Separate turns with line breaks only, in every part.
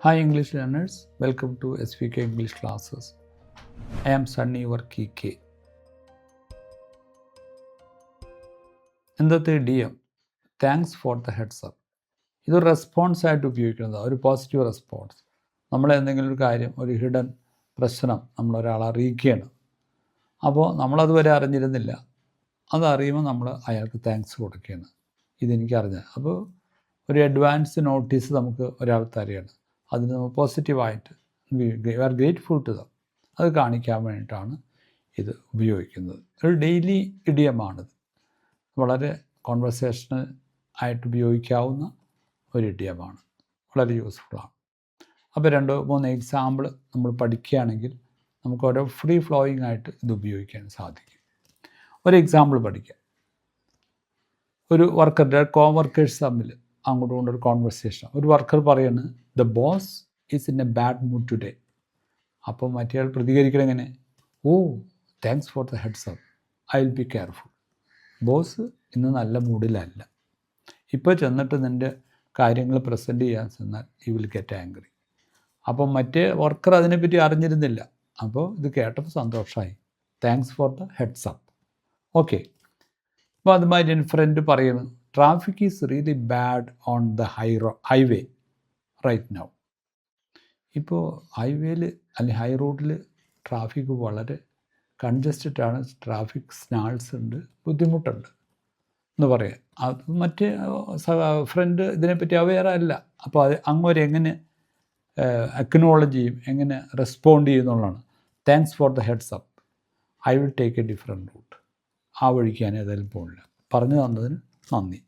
Hi English learners, welcome to SVK English classes. I am Sunny, your KK. ഇന്നത്തെ idiom thanks for the heads up. ഇതൊരു response ആയിട്ട് ഉപയോഗിക്കുന്നത്, ഒരു positive response. നമ്മൾ എന്തെങ്കിലും ഒരു കാര്യം, ഒരു ഹിഡൻ പ്രശ്നം നമ്മളൊരാളെ അറിയിക്കുകയാണ്. അപ്പോൾ നമ്മളതുവരെ അറിഞ്ഞിരുന്നില്ല, അതറിയുമ്പോൾ നമ്മൾ അയാൾക്ക് താങ്ക്സ് കൊടുക്കുകയാണ്. ഇതെനിക്കറിഞ്ഞ അപ്പോൾ ഒരു അഡ്വാൻസ് നോട്ടീസ് നമുക്ക് ഒരാൾ തരികയാണ്. അതിന് നമ്മൾ പോസിറ്റീവായിട്ട് we are grateful to them, അത് കാണിക്കാൻ വേണ്ടിയിട്ടാണ് ഇത് ഉപയോഗിക്കുന്നത്. ഒരു ഡെയിലി ഇഡിയമാണിത്. വളരെ കോൺവെർസേഷണൽ ആയിട്ട് ഉപയോഗിക്കാവുന്ന ഒരു ഇഡിയമാണ്, വളരെ യൂസ്ഫുള്ളാണ്. അപ്പോൾ 2-3 എക്സാമ്പിൾ നമ്മൾ പഠിക്കുകയാണെങ്കിൽ നമുക്ക് ഓരോ ഫ്രീ ഫ്ലോയിങ് ആയിട്ട് ഇത് ഉപയോഗിക്കാൻ സാധിക്കും. ഒരു എക്സാമ്പിൾ പഠിക്കാം. ഒരു വർക്കറുടെ കോവർക്കേഴ്സ് തമ്മിൽ അങ്ങോട്ടും ഇങ്ങോട്ടും ഒരു കോൺവെർസേഷൻ. ഒരു വർക്കർ പറയുന്നത് the boss is in a bad mood today. അപ്പോൾ മറ്റേ ആൾ പ്രതികരിക്കണം എങ്ങനെ? Oh thanks for the heads up, I will be careful. Boss ഇന്ന് നല്ല മൂഡിലല്ല, ഇപ്പോൾ ചെന്നിട്ട് നിൻ്റെ കാര്യങ്ങൾ പ്രസൻറ്റ് ചെയ്യാൻ ചെന്നാൽ യു വിൽ ഗെറ്റ് ആംഗ്രി. അപ്പം മറ്റേ വർക്കർ അതിനെപ്പറ്റി അറിഞ്ഞിരുന്നില്ല. അപ്പോൾ ഇത് കേട്ടപ്പോൾ സന്തോഷമായി, thanks for the heads up. Okay. അപ്പോൾ അതുമാതിരി എൻ്റെ ഫ്രണ്ട് പറയുന്നു traffic is really bad on the highway right now. ഇപ്പോൾ ഹൈവേയിൽ അല്ലെങ്കിൽ ഹൈ റോഡിൽ ട്രാഫിക് വളരെ കൺജസ്റ്റഡാണ്, ട്രാഫിക് സ്നാൾസ് ഉണ്ട്, ബുദ്ധിമുട്ടുണ്ട് എന്ന് പറയാം. അത് മറ്റേ ഫ്രണ്ട് ഇതിനെപ്പറ്റി അവെയർ അല്ല. അപ്പോൾ അത് അങ്ങോട്ട് എങ്ങനെ അക്നോളജ് ചെയ്യും, എങ്ങനെ റെസ്പോണ്ട് ചെയ്യും എന്നുള്ളതാണ്. Thanks for the heads up, I will take a different route. ആ വഴിക്ക് ഞാൻ ഏതായാലും പോകില്ല, പറഞ്ഞു തന്നതിന് നന്ദി,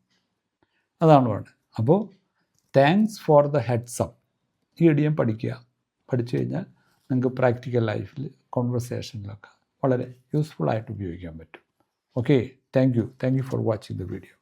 അതാണ് വേണ്ടത്. അപ്പോൾ thanks for the heads up ഈ ഇഡിയം പഠിക്കുക. പഠിച്ചു കഴിഞ്ഞാൽ നിങ്ങൾക്ക് പ്രാക്ടിക്കൽ ലൈഫിൽ കോൺവെർസേഷനിലൊക്കെ വളരെ യൂസ്ഫുള്ളായിട്ട് ഉപയോഗിക്കാൻ പറ്റും. Okay, thank you for watching the video.